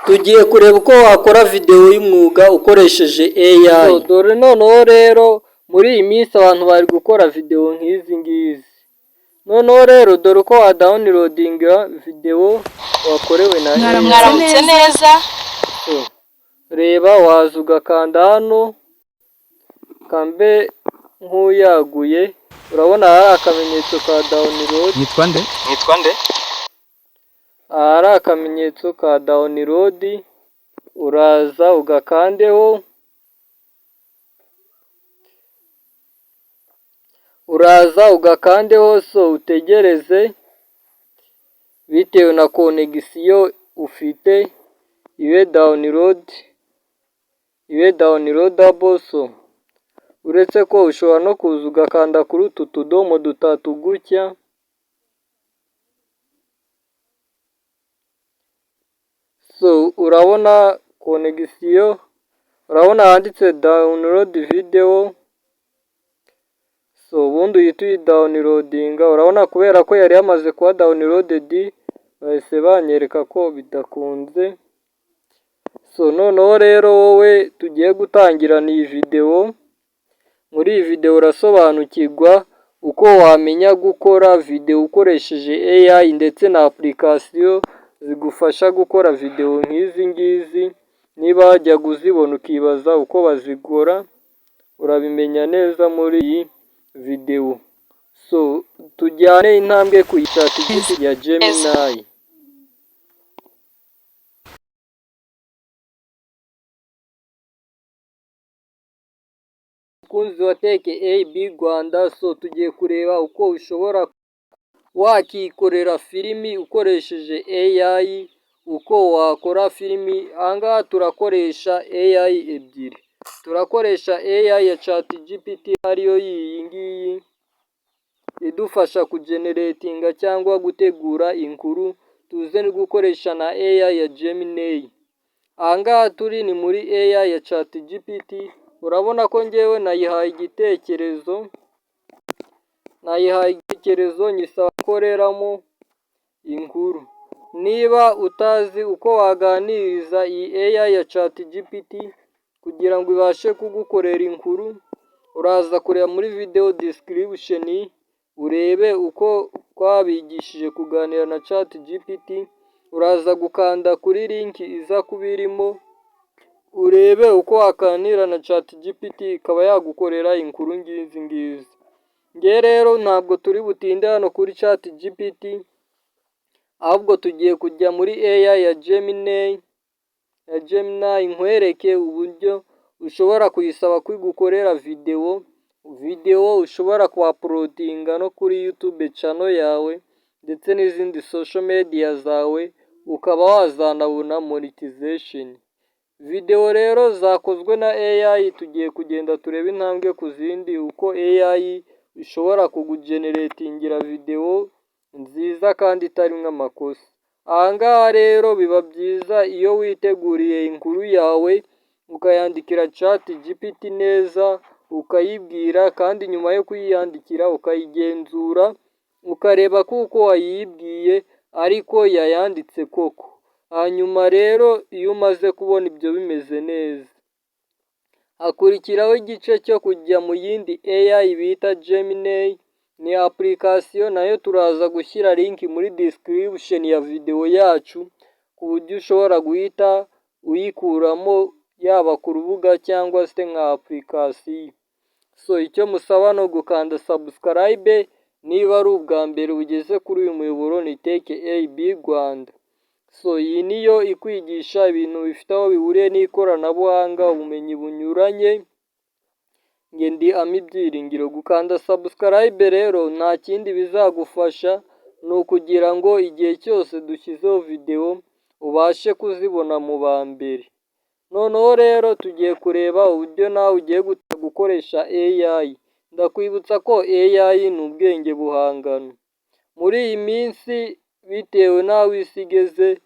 Tugiye kureba uko wakora videwo y'umwuga ukoresheje AI. Dore noneho rero muri iyi minsi abantu bari gukora videwo nk'izi ngizi. Noneho rero dore uko wadawunirodinga videwo wakorewe na AI. Mwaramutse neza. Reba waza ugakanda hano kambe nk'uyaguye, urabona hari akamenyetso ka dawunilodi. Nitwa nde? Hari akamenyetso ka dawunilodi, uraza ugakandeho, so utegereze bitewe na konegisiyo ufite ibe dawunilodabo. So uretse ko ushobora no kuza ugakanda kuri utu tudomo dutatu gutya, so urabona konegisiyo, urabona handitse dawunilodi videwo. So ubundi uhita uyidawunirodinga, urabona kubera ko yari yamaze kuba dawunilodedi bahise banyereka ko bidakunze. So noneho rero wowe tugiye gutangirana iyi videwo. Muri iyi videwo urasobanukirwa uko wamenya gukora videwo ukoresheje AI ndetse na application zigufasha gukora videwo nk'izi ngizi. Niba wajyaga uzibona ukibaza uko bazikora, urabimenya neza muri iyi videwo. So tujyane intambwe ku ChatGPT ya Gemini. Mukunzi wa Tech AB Rwanda, so tugiye kureba uko ushobora wakikorera filimi ukoresheje AI, uko wakora filimi. Ahangaha turakoresha AI ebyiri. Turakoresha AI ya ChatGPT ariyo iyi ngiyi idufasha kugeneratinga cyangwa gutegura inkuru. Tuze gukoresha na AI ya Gemini. Ahangaha turi ni muri AI ya ChatGPT. Urabona ko njyewe nayihaye igitekerezo nyisaba gukoreramo inkuru. Niba utazi uko waganiriza iyi AI ya ChatGPT kugira ngo ibashe kugukorera inkuru, uraza kureba muri video description urebe uko twabigishije kuganira na ChatGPT. Uraza gukanda kuri link iza kuba irimo, urebe uko waganira na ChatGPT ikaba yagukorera inkuru ngizi. Nge rero ntabwo turi butinde hano kuri ChatGPT, ahubwo tugiye kujya muri AI ya Gemini. Nkwereke uburyo ushobora kuyisaba ko igukorera videwo ushobora kuaploadinga no kuri YouTube channel yawe ndetse n'izindi social media zawe, ukaba wazanabona monetization. Videwo rero zakozwe na AI, tugiye kugenda turebe intambwe ku zindi uko AI ishobora kugugeneratingira videwo nziza kandi itarimo amakosa. Ahangaha rero biba byiza iyo witeguriye inkuru yawe ukayandikira ChatGPT neza, ukayibwira, kandi nyuma yo kuyiyandikira ukayigenzura ukareba kuko wayibwiye ariko yayanditse koko. Hanyuma rero iyo umaze kubona ibyo bimeze neza, hakurikiraho igice cyo kujya mu yindi AI bita Gemini. Ni application nayo turaza gushyira link muri description ya videwo yacu, ku buryo ushobora guhita uyikuramo yaba ku rubuga cyangwa se nka application. So icyo musaba no gukanda subscribe niba ari ubwa mbere ugeze kuri uyu muyoboro ni Tech AB Rwanda. So iyi niyo ikwigisha ibintu bifite aho bihuriye n'ikoranabuhanga, ubumenyi bunyuranye. Nge ndi Ami Byiringiro. Gukanda subscribe rero nta kindi bizagufasha, ni ukugira ngo igihe cyose dushyizeho videwo ubashe kuzibona mu ba mbere. Noneho rero tugiye kureba uburyo nawe ugiye gukoresha AI. Ndakwibutsa ko AI ni ubwenge buhangano. Muri iyi minsi bitewe n'aho isi igeze,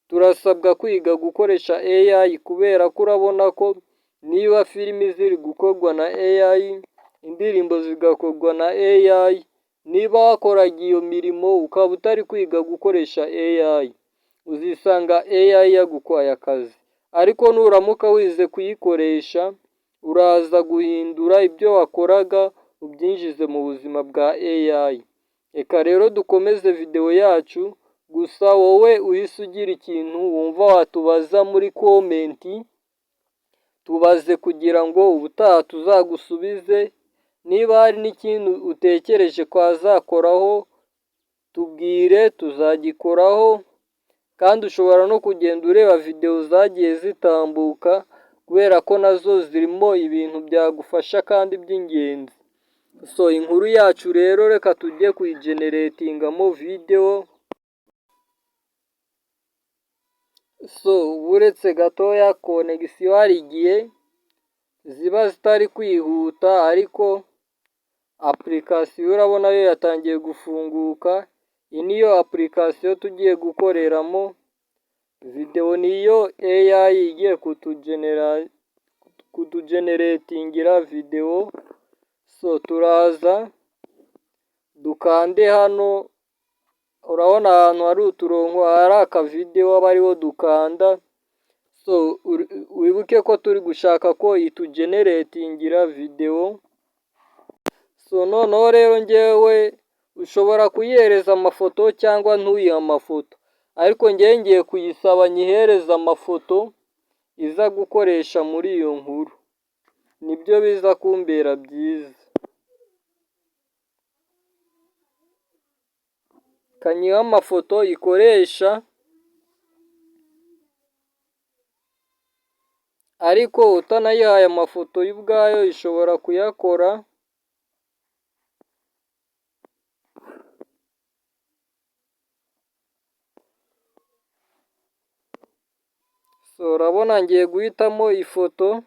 turasabwa kwiga gukoresha AI, kubera ko urabona ko niba filimi ziri gukorwa na AI, indirimbo zigakorwa na AI, niba wakoraga iyo mirimo ukaba utari kwiga gukoresha AI, uzisanga AI yagukwaye akazi, ariko nuramuka wize kuyikoresha uraza guhindura ibyo wakoraga ubyinjize mu buzima bwa AI. Reka rero dukomeze video yacu, gusa wowe uhise ugira ikintu wumva watubaza muri komenti, tubaze kugira ngo ubutaha tuzagusubize. Niba hari n'ikindi utekereje kwazakoraho tubwire, tuzagikoraho. Kandi ushobora no kugenda ureba video zagiye zitambuka, kubera ko nazo zirimo ibintu byagufasha kandi by'ingenzi. So inkuru yacu rero reka tujye kuyigeneratingamo video. So uretse gatoya connection hari igihe ziba zitari kwihuta, ariko application urabona yo yatangiye gufunguka. Iyi niyo application tugiye gukoreramo video, niyo AI igiye kutugeneratingira video. So turaza dukande hano, urabona ahantu hari uturongo hari aka video aba ariho dukanda. So wibuke ko turi gushaka ko itugeneratingira video. So noneho rero njyewe ushobora kuyihereza amafoto cyangwa ntuyihe amafoto, ariko njyewe ngiye kuyisaba nyihereza amafoto iza gukoresha muri iyo nkuru, nibyo biza kumbera byiza. Kanyiha amafoto ikoresha, ariko utanayihaye amafoto y'ubwayo ishobora kuyakora. So urabona ngiye guhitamo ifoto,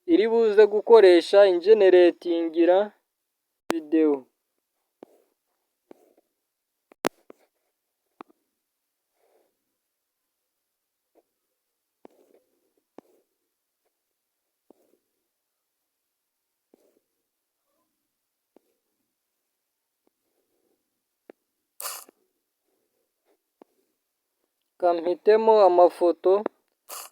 iri buze gukoresha ingeneratingira video. Kampitemo amafoto,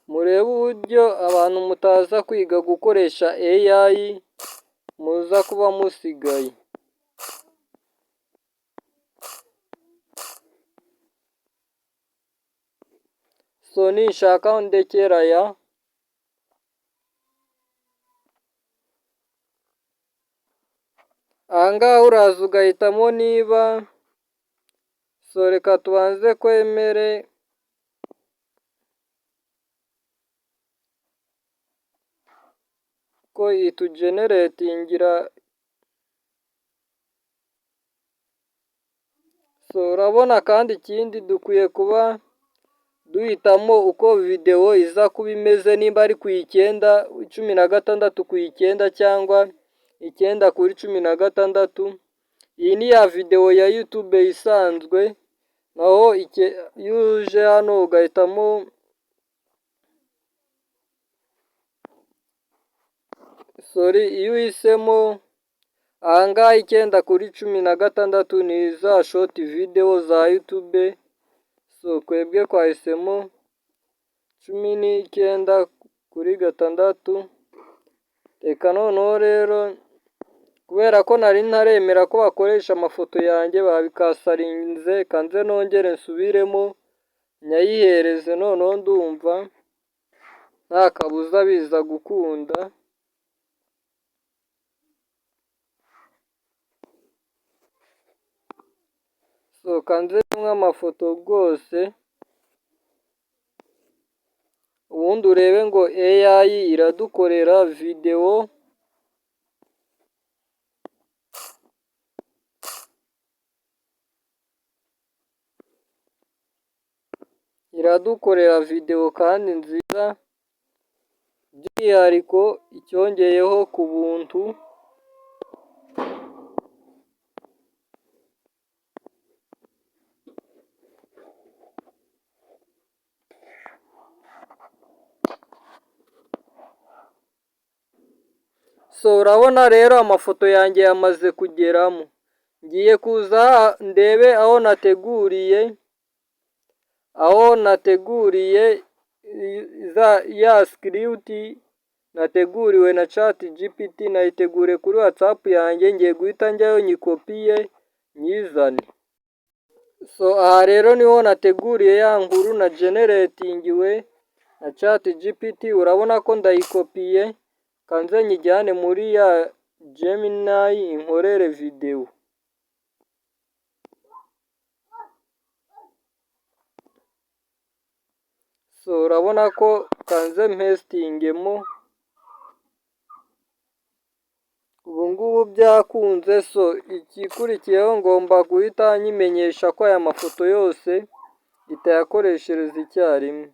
murebe uburyo abantu mutaza kwiga gukoresha AI muza kuba musigaye. So nishaka ndekera aya. Ahangaha uraza ugahitamo niba. So reka tubanze kwemere ko itugeneratingira. So urabona kandi ikindi dukwiye kuba duhitamo uko video iza kuba imeze, nimba ari ku 9/16 cyangwa 9/16. Iyi ni ya video ya YouTube isanzwe, naho iyo uje hano ugahitamo iyo uhisemo ahangaha 9/16 ni za short video za YouTube. So kwebwe twahisemo 19/6. Reka noneho rero, kubera ko nari ntaremera ko bakoresha amafoto yanjye babikasarinze, kanze nongere nsubiremo nyayihereze. Noneho ndumva nta kabuza biza gukunda. So kanze amafoto rwose, ubundi urebe ngo AI iradukorera video. Iradukorera video kandi nziza, by'umwihariko icyongeyeho ku buntu. So urabona rero amafoto yanjye yamaze kugeramo, ngiye kuza ndebe aho nateguriye ya script nateguriwe na ChatGPT, nayitegure kuri WhatsApp yanjye, ngiye guhita njyayo nyikopiye nyizane. So aha rero niho nateguriye ya nkuru na generatingiwe na ChatGPT, urabona ko ndayikopiye, kanze nyijyane muri ya Gemini inkorere video. So urabona ko kanze mpestingemo, ubu ngubu byakunze. So ikikurikiyeho ngomba guhita nyimenyesha ko aya mafoto yose itayakoreshereza icyarimwe.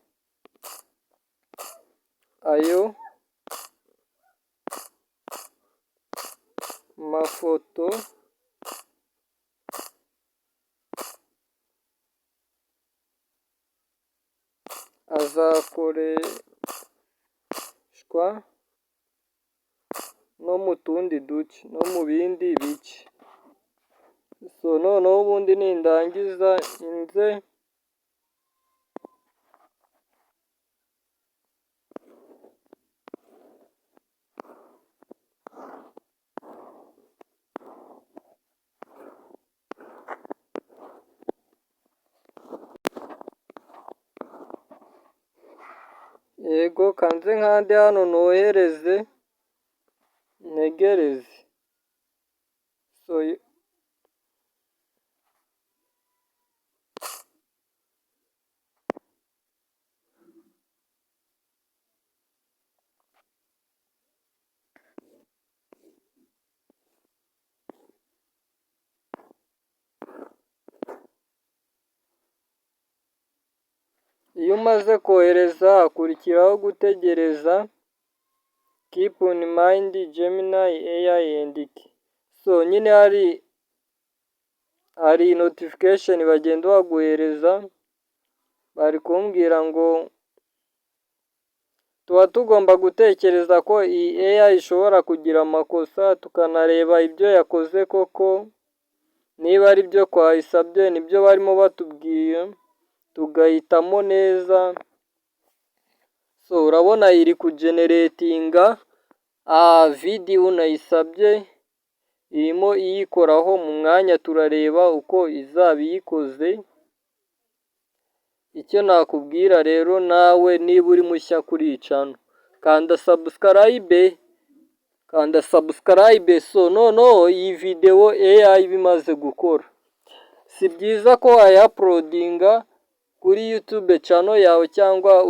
Ayo mafoto azakoreshwa no mu tundi duce, no mu bindi bice. So noneho ubundi nindangiza nze yego kanze nkande hano nohereze ntegereze. So iyo umaze kohereza hakurikiraho gutegereza, keep in mind Gemini AI and key. So nyine hari notification bagenda baguhereza, bari kumbwira ngo tuba tugomba gutekereza ko iyi AI ishobora kugira amakosa, tukanareba ibyo yakoze koko, niba ari byo twayisabye nibyo barimo batubwiye, tugahitamo neza. So urabona iri kugeneratinga video nayisabye, irimo iyikoraho mu mwanya, turareba uko izaba iyikoze. Icyo nakubwira rero nawe niba uri mushya kuri iyi channel, kanda subscribe. So noneho iyi video AI bimaze gukora, si byiza ko wayi-uploadinga kuri YouTube channel yawe cyangwa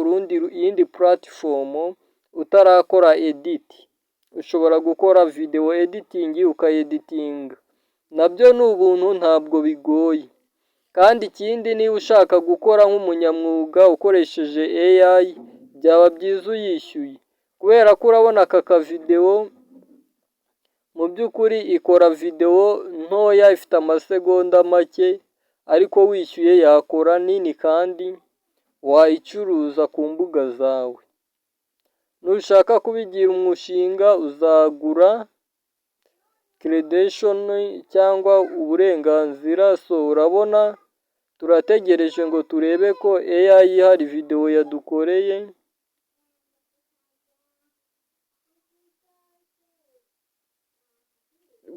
iyindi platform utarakora edit. Ushobora gukora video editing ukayeditinga, nabyo ni ubuntu, ntabwo bigoye. Kandi ikindi, niba ushaka gukora nk'umunyamwuga ukoresheje AI, byaba byiza uyishyuye, kubera ko urabona aka video mu by'ukuri ikora video ntoya, ifite amasegonda make, ariko wishyuye yakora nini kandi wayicuruza ku mbuga zawe. Nushaka kubigira umushinga uzagura credential cyangwa uburenganzira. So urabona turategereje ngo turebe ko AI hari video yadukoreye.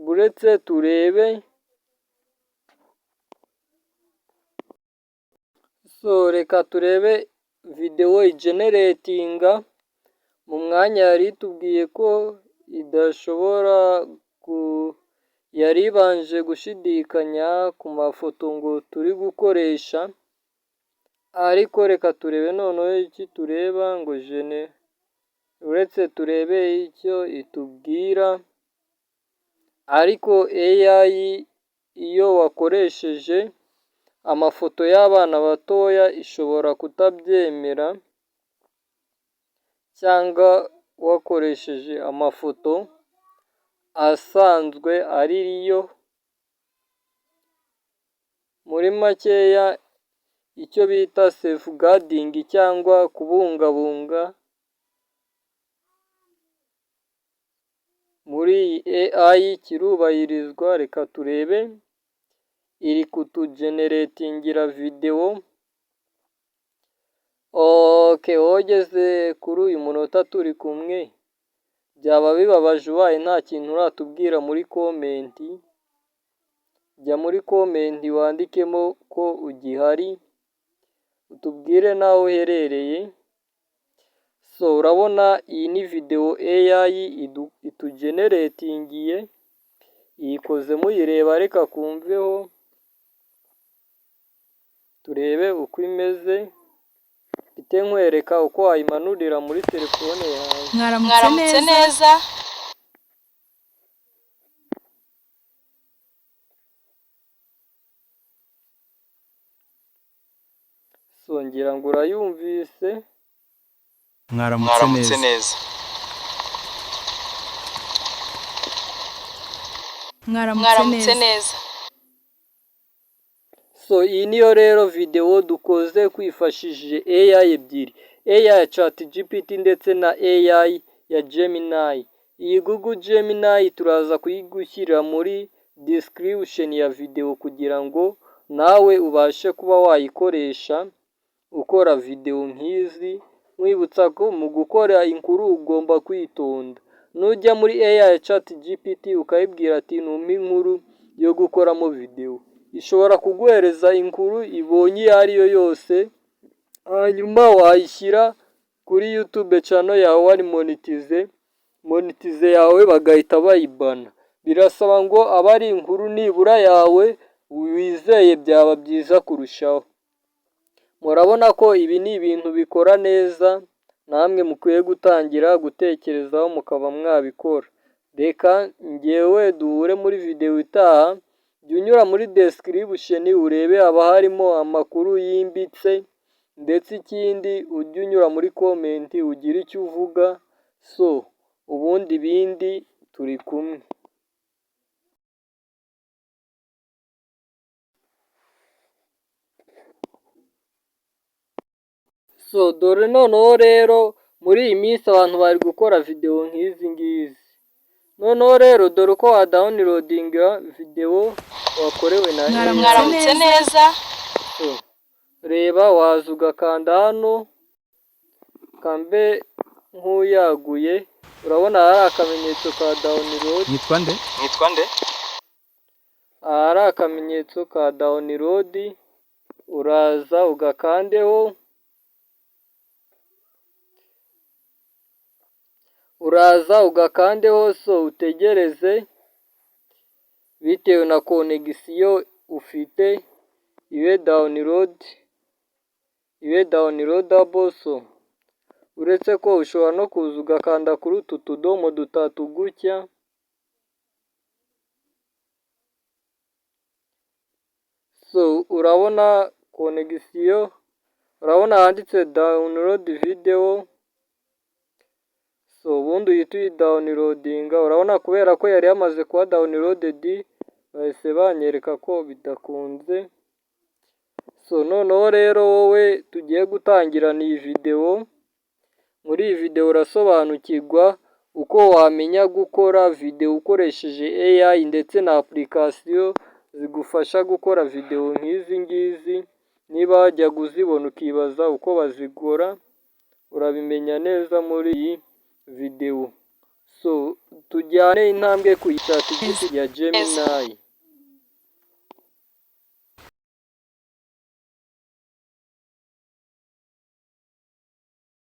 Buretse turebe. So reka turebe video igeneratinga mu mwanya yari itubwiye ko idashobora yari ibanje gushidikanya ku mafoto ngo turi gukoresha, ariko reka turebe noneho iki tureba ngo uretse turebe icyo itubwira. Ariko AI iyo wakoresheje amafoto y'abana batoya ishobora kutabyemera, cyangwa wakoresheje amafoto asanzwe ariyo. Muri makeya icyo bita safeguarding cyangwa kubungabunga muri iyi AI kirubahirizwa. Reka turebe, iri kutugeneratingira video. Okay, wogeze kuri uyu munota turi kumwe, byaba bibabaje ubaye nta kintu uratubwira muri komenti. Jya muri komenti wandikemo ko ugihari, utubwire naho uherereye. So urabona iyi ni video AI itugeneratingiye, iyikoze muyireba. Reka kumveho turebe uko imeze. Mfite nkwereka uko wayimanurira muri telefone yawe. Mwaramutse neza. So ngira ngo urayumvise. Mwaramutse neza. Mwaramutse neza. So iyi niyo rero video dukoze kwifashishije AI ebyiri, AI ya ChatGPT ndetse na AI ya Gemini. Iyi Google Gemini turaza kuyigushyirira muri description ya video kugira ngo nawe ubashe kuba wayikoresha ukora video nk'izi. Nkwibutsa ko mu gukora inkuru ugomba kwitonda. Nujya muri AI ya ChatGPT ukayibwira ati numpa inkuru yo gukoramo video, ishobora kuguhereza inkuru ibonye iyo ari yo yose, hanyuma wayishyira kuri YouTube channel yawe wari monetize yawe bagahita bayibana. Birasaba ngo aba ari inkuru nibura yawe wizeye, byaba byiza kurushaho. Murabona ko ibi ni ibintu bikora neza, namwe mukwiye gutangira gutekerezaho mukaba mwabikora. Reka njyewe duhure muri video itaha. Jya unyura muri description urebe, haba harimo amakuru yimbitse, ndetse ikindi ujye unyura muri comment ugire icyo uvuga. So ubundi ibindi turi kumwe. So dore noneho rero muri iyi minsi abantu bari gukora video nk'izi ngizi. Noneho rero dore uko wa downloadinga video wakorewe na AI. Mwaramutse neza. So reba, waza ugakanda hano, kambe nk'uyaguye. Urabona hari akamenyetso ka download. Nitwa nde? Hari akamenyetso ka download, uraza ugakandeho. So utegereze bitewe na connection ufite ibe downloadable. So uretse ko ushobora no kuza ugakanda kuri utu tudomo dutatu gutya. So urabona connection, urabona handitse download video. So ubundi uhita uyidownloadinga. Urabona kubera ko yari yamaze kuba downloaded, bahise banyereka ko bidakunze. So noneho rero wowe tugiye gutangirana iyi video. Muri iyi video urasobanukirwa uko wamenya gukora video ukoresheje AI ndetse na application zigufasha gukora video nk'izi ngizi. Niba wajya kuzibona ukibaza uko bazikora, urabimenya neza muri iyi video. So tujyane intambwe ku ChatGPT ya Gemini.